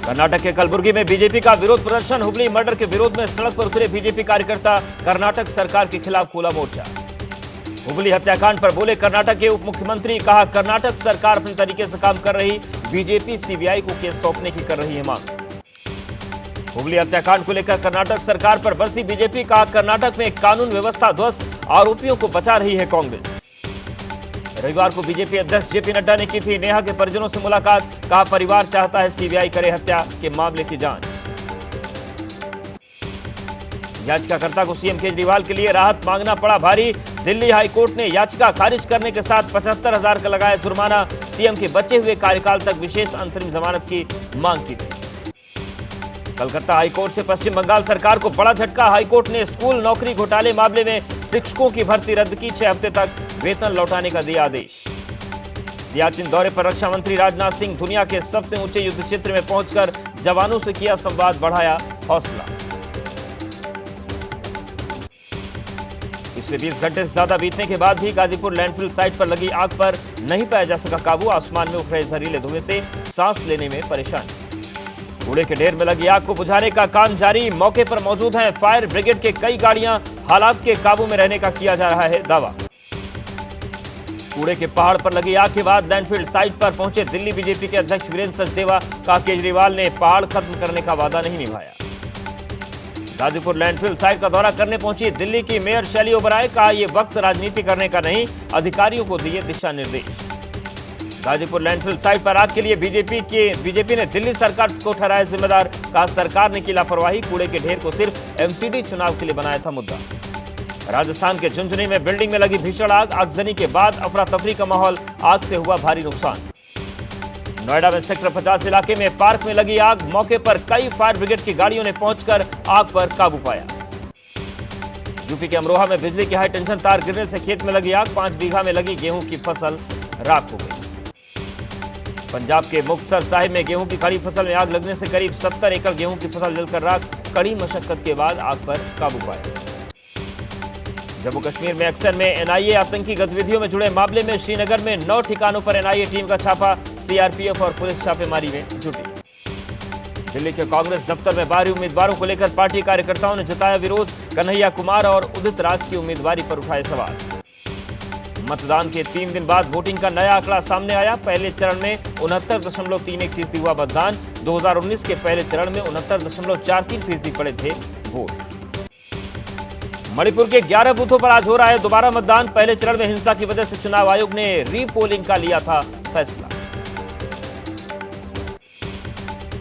कर्नाटक के कलबुर्गी में बीजेपी का विरोध प्रदर्शन। हुबली मर्डर के विरोध में सड़क पर उतरे बीजेपी कार्यकर्ता। कर्नाटक सरकार के खिलाफ खोला मोर्चा। हुबली हत्याकांड पर बोले कर्नाटक के उप मुख्यमंत्री। कहा कर्नाटक सरकार अपने तरीके से काम कर रही, बीजेपी सीबीआई को केस सौंपने की कर रही है मांग। हुबली हत्याकांड को लेकर कर्नाटक सरकार पर बरसी बीजेपी। कहा कर्नाटक में कानून व्यवस्था ध्वस्त, आरोपियों को बचा रही है कांग्रेस। रविवार को बीजेपी अध्यक्ष जेपी नड्डा ने की थी नेहा के परिजनों से मुलाकात। कहा परिवार चाहता है सीबीआई करे हत्या के मामले की जांच। याचिकाकर्ता को सीएम केजरीवाल के लिए राहत मांगना पड़ा भारी। दिल्ली हाईकोर्ट ने याचिका खारिज करने के साथ 75,000 का लगाया जुर्माना। सीएम के बचे हुए कार्यकाल तक विशेष अंतरिम जमानत की मांग की थी। कलकत्ता हाईकोर्ट से पश्चिम बंगाल सरकार को बड़ा झटका। हाईकोर्ट ने स्कूल नौकरी घोटाले मामले में शिक्षकों की भर्ती रद्द की। 6 हफ्ते तक वेतन लौटाने का दिया आदेश। सियाचिन दौरे पर रक्षा मंत्री राजनाथ सिंह दुनिया के सबसे ऊंचे युद्ध क्षेत्र में पहुंचकर जवानों से किया संवाद, बढ़ाया हौसला। पिछले 20 घंटे से ज्यादा बीतने के बाद भी गाजीपुर लैंडफिल साइट पर लगी आग पर नहीं पाया जा सका काबू। आसमान में उठ रहे जहरीले धुएं से सांस लेने में परेशानी। कूड़े के ढेर में लगी आग को बुझाने का काम जारी। मौके पर मौजूद हैं फायर ब्रिगेड के कई गाड़ियां। हालात के काबू में रहने का किया जा रहा है दावा। कूड़े के पहाड़ पर लगी आग के बाद लैंडफिल साइट पर पहुंचे दिल्ली बीजेपी के अध्यक्ष वीरेंद्र सचदेवा। कहा केजरीवाल ने पहाड़ खत्म करने का वादा नहीं निभाया। गाजीपुर लैंडफिल साइट का दौरा करने पहुंची दिल्ली की मेयर शैली ओबराय। कहा यह वक्त राजनीति करने का नहीं, अधिकारियों को दिए दिशा निर्देश। गाजीपुर लैंडफिल साइट पर आग के लिए बीजेपी ने दिल्ली सरकार को ठहराया जिम्मेदार। कहा सरकार ने की लापरवाही, कूड़े के ढेर को सिर्फ एमसीडी चुनाव के लिए बनाया था मुद्दा। राजस्थान के झुंझुनू में बिल्डिंग में लगी भीषण आग। आगजनी के बाद अफरा तफरी का माहौल, आग से हुआ भारी नुकसान। नोएडा में सेक्टर 50 इलाके में पार्क में लगी आग। मौके पर कई फायर ब्रिगेड की गाड़ियों ने पहुंचकर आग पर काबू पाया। यूपी के अमरोहा में बिजली के हाई टेंशन तार गिरने से खेत में लगी आग। 5 बीघा में लगी गेहूं की फसल राख हो गई। पंजाब के मुक्तसर साहिब में गेहूं की खड़ी फसल में आग लगने से करीब 70 एकड़ गेहूं की फसल जलकर राख। कड़ी मशक्कत के बाद आग पर काबू पाया। जम्मू कश्मीर में एक्शन में एनआईए आतंकी गतिविधियों में जुड़े मामले में श्रीनगर में 9 ठिकानों पर एनआईए टीम का छापा। सीआरपीएफ और पुलिस छापेमारी में जुटी। दिल्ली के कांग्रेस दफ्तर में बाहरी उम्मीदवारों को लेकर पार्टी कार्यकर्ताओं ने जताया विरोध। कन्हैया कुमार और उदित राज की उम्मीदवारी पर उठाए सवाल। मतदान के 3 दिन बाद वोटिंग का नया आंकड़ा सामने आया। पहले चरण में 69.31% हुआ मतदान। 2019 के पहले चरण में 69.43% पड़े थे वोट। मणिपुर के 11 बूथों पर आज हो रहा है दोबारा मतदान। पहले चरण में हिंसा की वजह से चुनाव आयोग ने रीपोलिंग का लिया था फैसला।